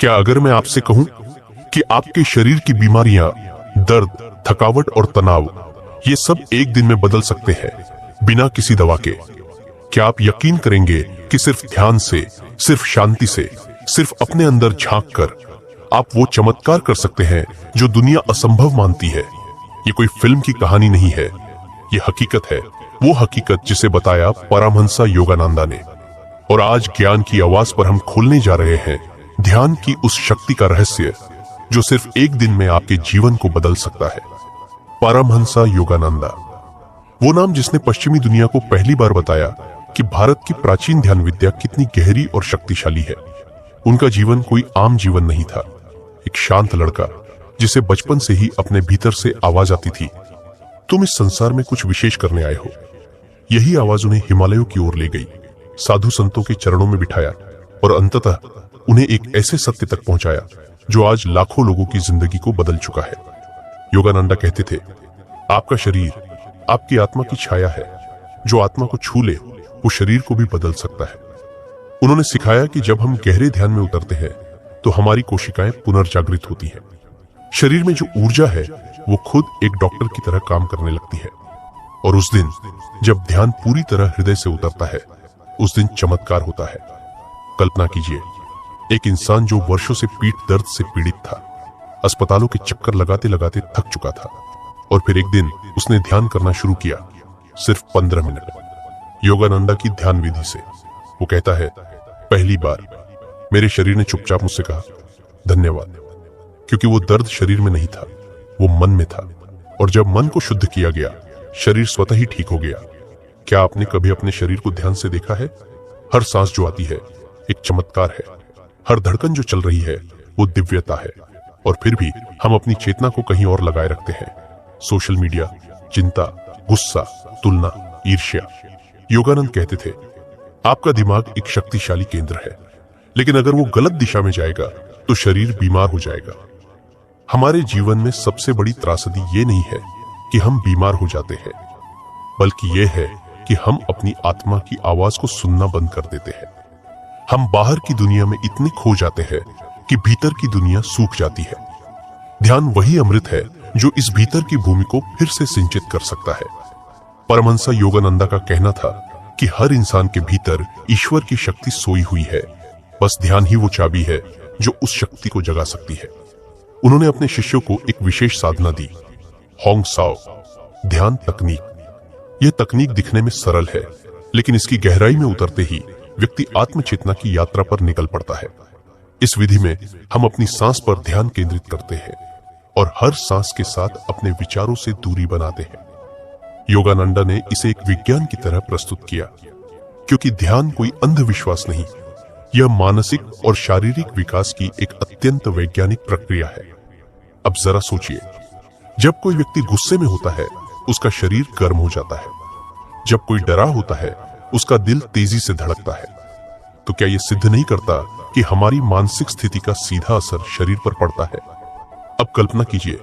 क्या अगर मैं आपसे कहूं कि आपके शरीर की बीमारियां, दर्द, थकावट और तनाव, ये सब एक दिन में बदल सकते हैं बिना किसी दवा के? क्या आप यकीन करेंगे कि सिर्फ ध्यान से, सिर्फ शांति से, सिर्फ अपने अंदर झांक कर आप वो चमत्कार कर सकते हैं जो दुनिया असंभव मानती है? ये कोई फिल्म की कहानी नहीं है, ये हकीकत है। वो हकीकत जिसे बताया परमहंसा योगानंदा ने। और आज ज्ञान की आवाज पर हम खोलने जा रहे हैं ध्यान की उस शक्ति का रहस्य जो सिर्फ एक दिन में आपके जीवन को बदल सकता है। परमहंसा योगानंदा, वो नाम जिसने पश्चिमी दुनिया को पहली बार बताया कि भारत की प्राचीन ध्यान विद्या कितनी गहरी और शक्तिशाली है। उनका जीवन कोई आम जीवन नहीं था। एक शांत लड़का जिसे बचपन से ही अपने भीतर से आवाज आती थी, तुम इस संसार में कुछ विशेष करने आए हो। यही आवाज उन्हें हिमालयों की ओर ले गई, साधु संतों के चरणों में बिठाया और अंततः उन्हें एक ऐसे सत्य तक पहुंचाया जो आज लाखों लोगों की जिंदगी को बदल चुका है। योगानंदा कहते थे, आपका शरीर आपकी आत्मा की छाया है। जो आत्मा को छू ले वो शरीर को भी बदल सकता है। उन्होंने सिखाया कि जब हम गहरे ध्यान में उतरते हैं तो हमारी कोशिकाएं पुनर्जागृत होती हैं। शरीर में जो ऊर्जा है वो खुद एक डॉक्टर की तरह काम करने लगती है। और उस दिन जब ध्यान पूरी तरह हृदय से उतरता है, उस दिन चमत्कार होता है। कल्पना कीजिए, एक इंसान जो वर्षों से पीठ दर्द से पीड़ित था, अस्पतालों के चक्कर लगाते लगाते थक चुका था, और फिर एक दिन उसने ध्यान करना शुरू किया, सिर्फ 15 मिनट। योगानंदा की ध्यान विधि से। वो कहता है, पहली बार मेरे शरीर ने चुपचाप मुझसे कहा धन्यवाद, क्योंकि वो दर्द शरीर में नहीं था, वो मन में था। और जब मन को शुद्ध किया गया, शरीर स्वतः ही ठीक हो गया। क्या आपने कभी अपने शरीर को ध्यान से देखा है? हर सांस जो आती है एक चमत्कार है, हर धड़कन जो चल रही है वो दिव्यता है। और फिर भी हम अपनी चेतना को कहीं और लगाए रखते हैं। सोशल मीडिया, चिंता, गुस्सा, तुलना, ईर्ष्या। योगानंद कहते थे, आपका दिमाग एक शक्तिशाली केंद्र है, लेकिन अगर वो गलत दिशा में जाएगा तो शरीर बीमार हो जाएगा। हमारे जीवन में सबसे बड़ी त्रासदी ये नहीं है कि हम बीमार हो जाते हैं, बल्कि ये है कि हम अपनी आत्मा की आवाज को सुनना बंद कर देते हैं। हम बाहर की दुनिया में इतने खो जाते हैं कि भीतर की दुनिया सूख जाती है। ध्यान वही अमृत है जो इस भीतर की भूमि को फिर से सिंचित कर सकता है। परमहंसा योगानंदा का कहना था कि हर इंसान के भीतर ईश्वर की शक्ति सोई हुई है, बस ध्यान ही वो चाबी है जो उस शक्ति को जगा सकती है। उन्होंने अपने शिष्यों को एक विशेष साधना दी, होंग साओ, ध्यान तकनीक। यह तकनीक दिखने में सरल है, लेकिन इसकी गहराई में उतरते ही व्यक्ति आत्मचेतना की यात्रा पर निकल पड़ता है। इस विधि में हम अपनी सांस पर ध्यान केंद्रित करते हैं और हर सांस के साथ अपने विचारों से दूरी बनाते हैं। योगानंदा ने इसे एक विज्ञान की तरह प्रस्तुत किया, क्योंकि ध्यान कोई अंधविश्वास नहीं, यह मानसिक और शारीरिक विकास की एक अत्यंत वैज्ञानिक प्रक्रिया है। अब जरा सोचिए, जब कोई व्यक्ति गुस्से में होता है उसका शरीर गर्म हो जाता है। जब कोई डरा होता है उसका दिल तेजी से धड़कता है। तो क्या यह सिद्ध नहीं करता कि हमारी मानसिक स्थिति का सीधा असर शरीर पर पड़ता है? अब कल्पना कीजिए,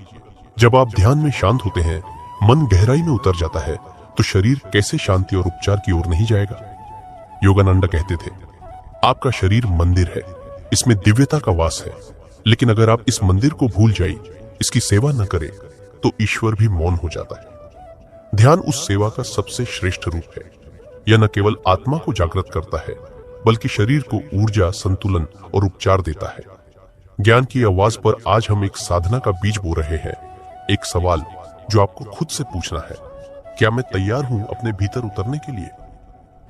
जब आप ध्यान में शांत होते हैं, मन गहराई में उतर जाता है, तो शरीर कैसे शांति और उपचार की ओर नहीं जाएगा? योगानंदा कहते थे, आपका शरीर मंदिर है, इसमें दिव्यता का वास है, लेकिन अगर आप इस मंदिर को भूल जाए, इसकी सेवा न करें, तो ईश्वर भी मौन हो जाता है। ध्यान उस सेवा का सबसे श्रेष्ठ रूप है। यह न केवल आत्मा को जागृत करता है, बल्कि शरीर को ऊर्जा, संतुलन और उपचार देता है। ज्ञान की आवाज पर आज हम एक साधना का बीज बो रहे हैं। एक सवाल जो आपको खुद से पूछना है, क्या मैं तैयार हूं अपने भीतर उतरने के लिए?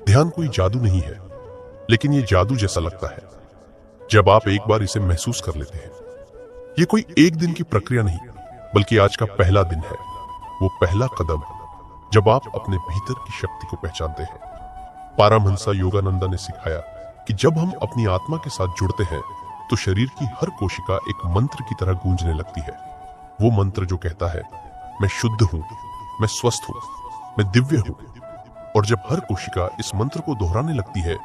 ध्यान कोई जादू नहीं है, लेकिन यह जादू जैसा लगता है जब आप एक बार इसे महसूस कर लेते हैं। यह कोई एक दिन की प्रक्रिया नहीं, बल्कि आज का पहला दिन है, वो पहला कदम जब आप अपने भीतर की शक्ति को पहचानते हैं। परमहंसा योगानंदा ने सिखाया कि जब हम अपनी आत्मा के साथ जुड़ते हैं तो शरीर की हर कोशिका एक मंत्र की तरह गूंजने लगती है। वो मंत्र जो कहता है, मैं शुद्ध हूं, मैं स्वस्थ हूं, मैं दिव्य हूं। और जब हर कोशिका इस मंत्र को दोहराने लगती है,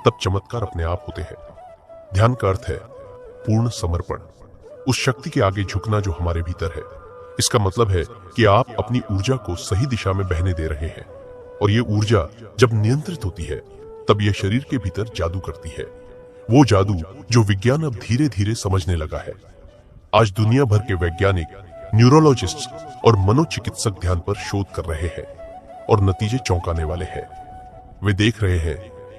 तब चमत्कार अपने आप होते हैं। ध्यान का अर्थ है पूर्ण समर्पण, उस शक्ति के आगे झुकना जो हमारे भीतर है। इसका मतलब है कि आप अपनी ऊर्जा को सही दिशा में बहने दे रहे हैं, और ये ऊर्जा जब नियंत्रित होती है तब यह शरीर के भीतर जादू करती है। वो जादू जो विज्ञान अब धीरे धीरे समझने लगा है। आज दुनिया भर के वैज्ञानिक, न्यूरोलॉजिस्ट और मनोचिकित्सक ध्यान पर शोध कर रहे हैं और नतीजे चौंकाने वाले हैं। वे देख रहे हैं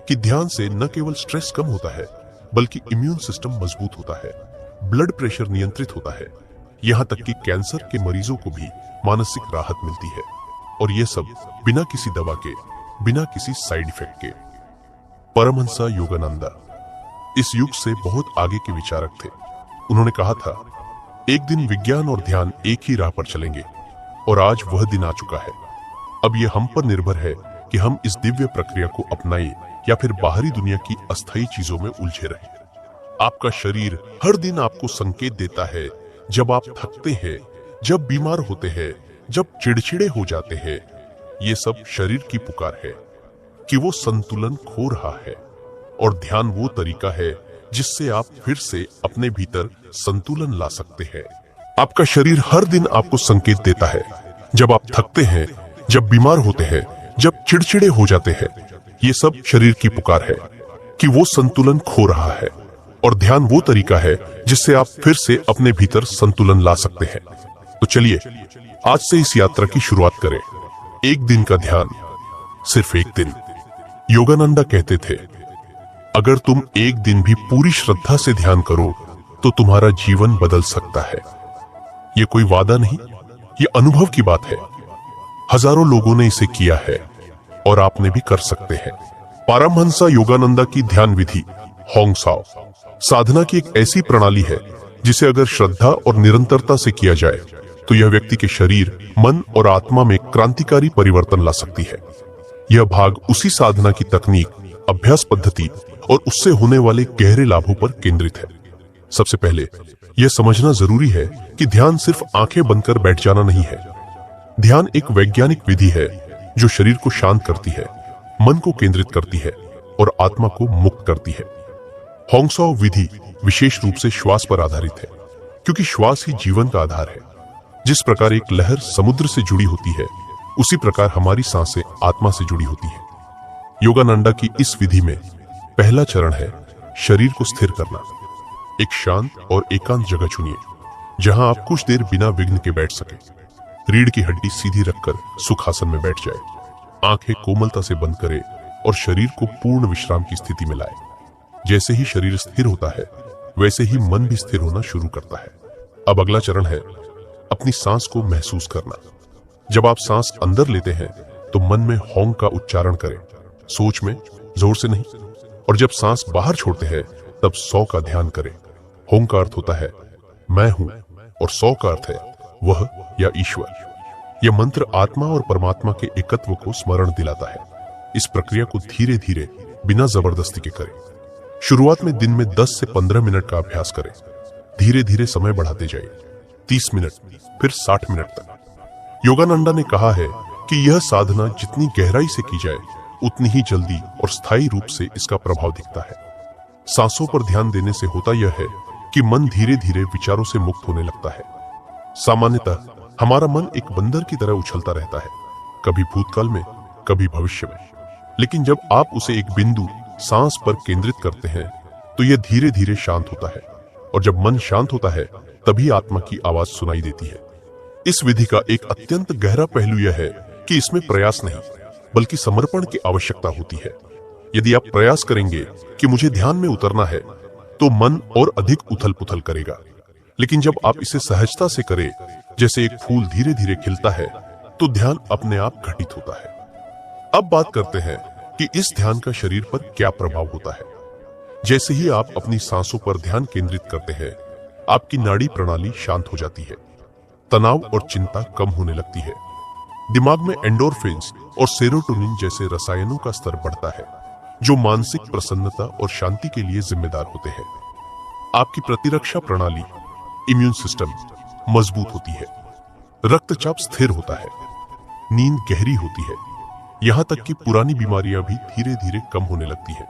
कि ध्यान से न केवल स्ट्रेस कम होता है बल्कि इम्यून सिस्टम मजबूत होता है, ब्लड प्रेशर नियंत्रित होता है, यहाँ तक कि कैंसर के मरीजों को भी मानसिक राहत मिलती है। और यह सब बिना किसी दवा के, बिना किसी साइड इफेक्ट के। परमहंस योगानंदा इस युग से बहुत आगे के विचारक थे। उन्होंने कहा था, एक दिन विज्ञान और ध्यान एक ही राह पर चलेंगे, और आज वह दिन आ चुका है। अब यह हम पर निर्भर है कि हम इस दिव्य प्रक्रिया को अपनाएं या फिर बाहरी दुनिया की अस्थायी चीजों में उलझे रहें। आपका शरीर हर दिन आपको संकेत देता है, जब आप थकते हैं, जब बीमार होते हैं, जब चिड़चिड़े हो जाते हैं। ये सब शरीर की पुकार है कि वो संतुलन खो रहा है, और ध्यान वो तरीका है जिससे आप फिर से अपने भीतर संतुलन ला सकते हैं। आपका शरीर हर दिन आपको संकेत देता है, जब आप थकते हैं, जब बीमार होते हैं, जब चिड़चिड़े हो जाते हैं। ये सब शरीर की पुकार है कि वो संतुलन खो रहा है, और ध्यान वो तरीका है जिससे आप फिर से अपने भीतर संतुलन ला सकते हैं। तो चलिए आज से इस यात्रा की शुरुआत करें। एक दिन का ध्यान, सिर्फ एक दिन। योगानंदा कहते थे, अगर तुम एक दिन भी पूरी श्रद्धा से ध्यान करो तो तुम्हारा जीवन बदल सकता है। ये कोई वादा नहीं, ये अनुभव की बात है। हजारों लोगों ने इसे किया है और आपने भी कर सकते हैं। परमहंस योगानंदा की ध्यान विधि होंग साओ साधना की एक ऐसी प्रणाली है जिसे अगर श्रद्धा और निरंतरता से किया जाए तो यह व्यक्ति के शरीर, मन और आत्मा में क्रांतिकारी परिवर्तन ला सकती है। यह भाग उसी साधना की तकनीक, अभ्यास पद्धति और उससे होने वाले गहरे लाभों पर केंद्रित है। सबसे पहले यह समझना जरूरी है कि ध्यान सिर्फ आंखें बंद कर बैठ जाना नहीं है। ध्यान एक वैज्ञानिक विधि है जो शरीर को शांत करती है, मन को केंद्रित करती है और आत्मा को मुक्त करती है। होंग साओ विधि विशेष रूप से श्वास पर आधारित है, क्योंकि श्वास ही जीवन का आधार है। जिस प्रकार एक लहर समुद्र से जुड़ी होती है, उसी प्रकार हमारी सांसें आत्मा से जुड़ी होती हैं। योगानंदा की इस विधि में पहला चरण है शरीर को स्थिर करना। एक शांत और एकांत जगह चुनिए जहां आप कुछ देर बिना विघ्न के बैठ सके। रीढ़ की हड्डी सीधी रखकर सुखासन में बैठ जाए। आंखें कोमलता से बंद करें और शरीर को पूर्ण विश्राम की स्थिति में लाए। जैसे ही शरीर स्थिर होता है, वैसे ही मन भी स्थिर होना शुरू करता है। अब अगला चरण है अपनी सांस को महसूस करना। जब आप सांस अंदर लेते हैं तो मन में होंग का उच्चारण करें, सोच में, जोर से नहीं। और जब सांस बाहर छोड़ते हैं तब सौ का ध्यान करें। होंग का अर्थ होता है मैं हूं और सौ का अर्थ है वह या ईश्वर। यह मंत्र आत्मा और परमात्मा के एकत्व को स्मरण दिलाता है। इस प्रक्रिया को धीरे धीरे बिना जबरदस्ती के करें। शुरुआत में दिन में 10 से 15 मिनट का अभ्यास करें। धीरे धीरे समय बढ़ाते जाइए, 30 मिनट, फिर 60 मिनट तक। योगानंदा ने कहा है कि यह साधना जितनी गहराई से की जाए उतनी ही जल्दी और स्थायी रूप से इसका प्रभाव दिखता है। सांसों पर ध्यान देने से होता यह है कि मन धीरे धीरे विचारों से मुक्त होने लगता है। सामान्यतः हमारा मन एक बंदर की तरह उछलता रहता है, कभी भूतकाल में, कभी भविष्य में। लेकिन जब आप उसे एक बिंदु सांस पर केंद्रित करते हैं तो यह धीरे धीरे शांत होता है, और जब मन शांत होता है तभी आत्मा की आवाज सुनाई देती है। इस विधि का एक अत्यंत गहरा पहलू यह है कि इसमें प्रयास नहीं बल्कि समर्पण की आवश्यकता होती है। यदि आप प्रयास करेंगे कि मुझे ध्यान में उतरना है तो मन और अधिक उथल पुथल करेगा। लेकिन जब आप इसे सहजता से करें, जैसे एक फूल धीरे धीरे खिलता है, तो ध्यान अपने आप घटित होता है। अब बात करते हैं कि इस ध्यान का शरीर पर क्या प्रभाव होता है। जैसे ही आप अपनी सांसों पर ध्यान केंद्रित करते हैं, आपकी नाड़ी प्रणाली शांत हो जाती है, तनाव और चिंता कम होने लगती है। दिमाग में एंडोर्फिन्स और सेरोटोनिन जैसे रसायनों का स्तर बढ़ता है, जो मानसिक प्रसन्नता और शांति के लिए जिम्मेदार होते हैं। आपकी प्रतिरक्षा प्रणाली, इम्यून सिस्टम मजबूत होती है, रक्तचाप स्थिर होता है, नींद गहरी होती है, यहां तक कि पुरानी बीमारियां भी धीरे धीरे कम होने लगती हैं।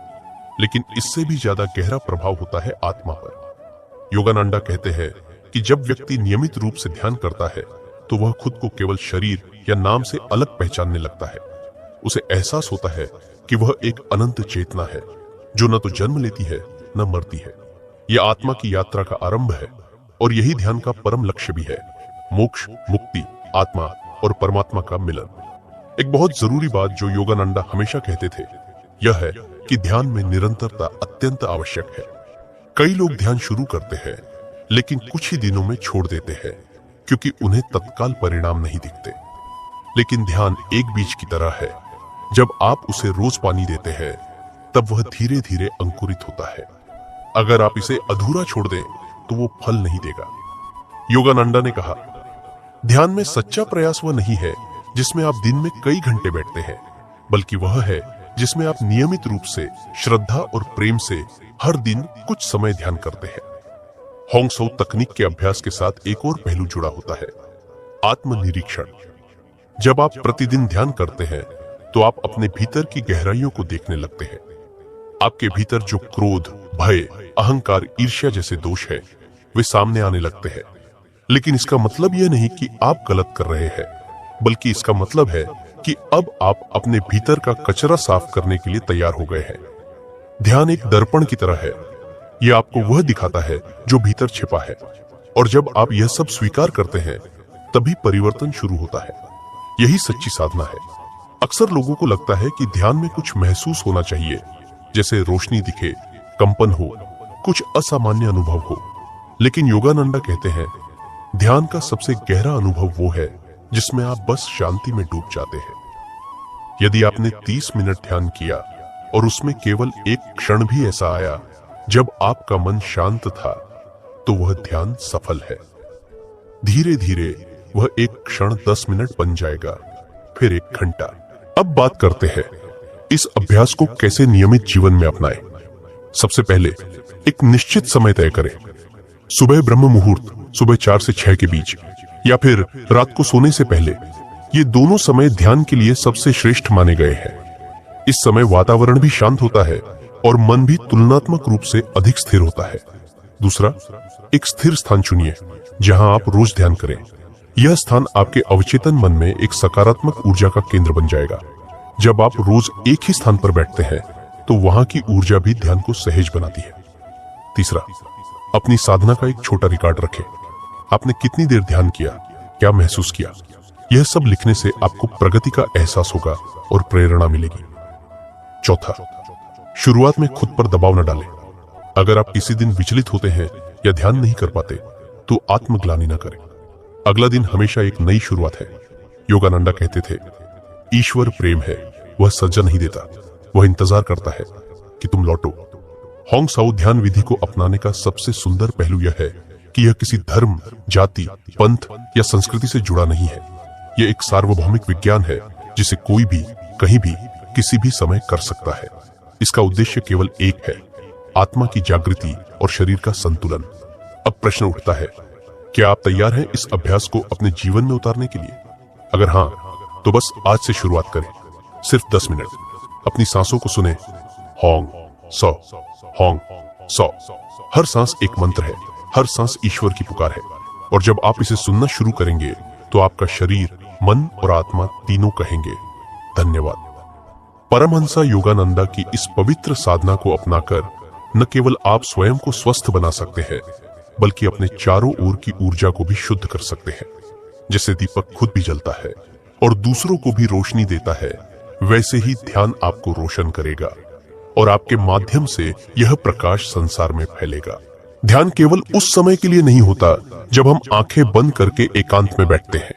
लेकिन इससे भी ज्यादा गहरा प्रभाव होता है आत्मा पर। योगानंदा कहते हैं कि जब व्यक्ति नियमित रूप से ध्यान करता है तो वह खुद को केवल शरीर या नाम से अलग पहचानने लगता है। उसे एहसास होता है कि वह एक अनंत चेतना है जो न तो जन्म लेती है न मरती है। यह आत्मा की यात्रा का आरंभ है और यही ध्यान का परम लक्ष्य भी है, मोक्ष, मुक्ति, आत्मा और परमात्मा का मिलन। एक बहुत जरूरी बात जो योगानंदा हमेशा कहते थे यह है कि ध्यान में निरंतरता अत्यंत आवश्यक है। कई लोग ध्यान शुरू करते हैं लेकिन कुछ ही दिनों में छोड़ देते हैं क्योंकि उन्हें तत्काल परिणाम नहीं दिखते। लेकिन ध्यान एक बीज की तरह है, जब आप उसे रोज पानी देते हैं तब वह धीरे धीरे अंकुरित होता है। अगर आप इसे अधूरा छोड़ दें तो वो फल नहीं देगा। योगानंदा ने कहा, ध्यान में सच्चा प्रयास वह नहीं है जिसमें आप दिन में कई घंटे बैठते हैं, बल्कि वह है जिसमें आप नियमित रूप से श्रद्धा और प्रेम से हर दिन कुछ समय ध्यान करते हैं। होंग सो तकनीक के अभ्यास के साथ एक और पहलू जुड़ा होता है, आत्मनिरीक्षण। जब आप प्रतिदिन ध्यान करते हैं तो आप अपने भीतर की गहराइयों को देखने लगते हैं। आपके भीतर जो क्रोध, भय, अहंकार, ईर्ष्या जैसे दोष है वे सामने आने लगते हैं। लेकिन इसका मतलब यह नहीं कि आप गलत कर रहे हैं, बल्कि इसका मतलब है कि अब आप अपने भीतर का कचरा साफ करने के लिए तैयार हो गए हैं। ध्यान एक दर्पण की तरह है, यह आपको वह दिखाता है जो भीतर छिपा है, और जब आप यह सब स्वीकार करते हैं तभी परिवर्तन शुरू होता है। यही सच्ची साधना है। अक्सर लोगों को लगता है कि ध्यान में कुछ महसूस होना चाहिए, जैसे रोशनी दिखे, कंपन हो, कुछ असामान्य अनुभव हो। लेकिन योगानंदा कहते हैं, ध्यान का सबसे गहरा अनुभव वो है जिसमें आप बस शांति में डूब जाते हैं। यदि आपने 30 मिनट ध्यान किया और उसमें केवल एक क्षण भी ऐसा आया जब आपका मन शांत था, तो वह ध्यान सफल है। धीरे धीरे वह एक क्षण 10 मिनट बन जाएगा, फिर 1 घंटा। अब बात करते हैं इस अभ्यास को कैसे नियमित जीवन में अपनाएं। सबसे पहले एक निश्चित समय तय करें। सुबह ब्रह्म मुहूर्त, सुबह 4 से 6 के बीच, या फिर रात को सोने से पहले। ये दोनों समय ध्यान के लिए सबसे श्रेष्ठ माने गए हैं। इस समय वातावरण भी शांत होता है और मन भी तुलनात्मक रूप से अधिक स्थिर होता है। दूसरा, एक स्थिर स्थान चुनिए जहां आप रोज ध्यान करें। यह स्थान आपके अवचेतन मन में एक सकारात्मक ऊर्जा का केंद्र बन जाएगा। जब आप रोज एक ही स्थान पर बैठते हैं तो वहां की ऊर्जा भी ध्यान को सहज बनाती है। तीसरा, अपनी साधना का एक छोटा रिकॉर्ड रखें। आपने कितनी देर ध्यान किया, क्या महसूस किया, यह सब लिखने से आपको प्रगति का एहसास होगा और प्रेरणा मिलेगी। चौथा, शुरुआत में खुद पर दबाव न डालें। अगर आप किसी दिन विचलित होते हैं या ध्यान नहीं कर पाते तो आत्मग्लानि न करें। अगला दिन हमेशा एक नई शुरुआत है। योगानंदा कहते थे, ईश्वर प्रेम है, वह सजा नहीं देता, वह इंतजार करता है कि तुम लौटो। होंग साओ ध्यान विधि को अपनाने का सबसे सुंदर पहलू यह है कि यह किसी धर्म, जाति, पंथ या संस्कृति से जुड़ा नहीं है। यह एक सार्वभौमिक विज्ञान है जिसे कोई भी, कहीं भी, किसी भी समय कर सकता है। इसका उद्देश्य केवल एक है, आत्मा की जागृति और शरीर का संतुलन। अब प्रश्न उठता है, क्या आप तैयार हैं इस अभ्यास को अपने जीवन में उतारने के लिए? अगर हाँ, तो बस आज से शुरुआत करें। सिर्फ 10 मिनट अपनी सांसों को सुने। होंग सौ, होंग सौ। हर सांस एक मंत्र है, हर सांस ईश्वर की पुकार है। और जब आप इसे सुनना शुरू करेंगे तो आपका शरीर, मन और आत्मा तीनों कहेंगे, धन्यवाद। परमहंसा योगानंदा की इस पवित्र साधना को अपनाकर न केवल आप स्वयं को स्वस्थ बना सकते हैं, बल्कि अपने चारों ओर की ऊर्जा को भी शुद्ध कर सकते हैं। जैसे दीपक खुद भी जलता है और दूसरों को भी रोशनी देता है, वैसे ही ध्यान आपको रोशन करेगा और आपके माध्यम से यह प्रकाश संसार में फैलेगा। ध्यान केवल उस समय के लिए नहीं होता जब हम आंखें बंद करके एकांत में बैठते हैं।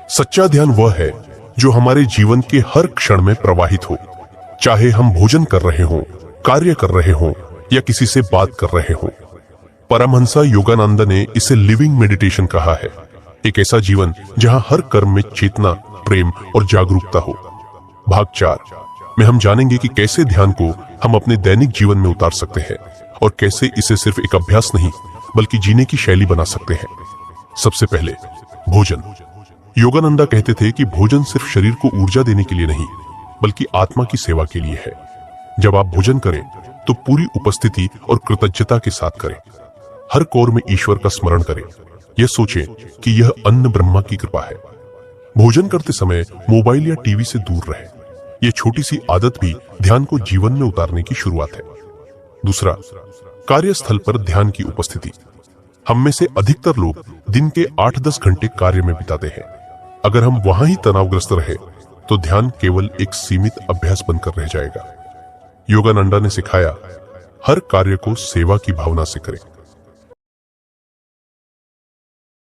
सच्चा ध्यान वह है जो हमारे जीवन के हर क्षण में प्रवाहित हो, चाहे हम भोजन कर रहे हों, कार्य कर रहे हों या किसी से बात कर रहे हों। परमहंसा योगानंदा ने इसे लिविंग मेडिटेशन कहा है, एक ऐसा जीवन जहां हर कर्म में चेतना, प्रेम और जागरूकता हो। भाग 4 में हम जानेंगे कि कैसे ध्यान को हम अपने दैनिक जीवन में उतार सकते हैं और कैसे इसे सिर्फ एक अभ्यास नहीं बल्कि जीने की शैली बना सकते हैं। सबसे पहले भोजन। योगानंदा कहते थे कि भोजन सिर्फ शरीर को ऊर्जा देने के लिए नहीं बल्कि आत्मा की सेवा के लिए है। जब आप भोजन करें तो पूरी उपस्थिति और कृतज्ञता के साथ करें। हर कौर में ईश्वर का स्मरण करें। यह सोचें कि यह अन्न ब्रह्मा की कृपा है। भोजन करते समय मोबाइल या टीवी से दूर रहें। यह छोटी सी आदत भी ध्यान को जीवन में उतारने की शुरुआत है। दूसरा, कार्यस्थल पर ध्यान की उपस्थिति। हम में से अधिकतर लोग दिन के 8-10 घंटे कार्य में बिताते हैं। अगर हम वहां ही तनावग्रस्त रहे तो ध्यान केवल एक सीमित अभ्यास बनकर रह जाएगा। योगानंदा ने सिखाया, हर कार्य को सेवा की भावना से करें।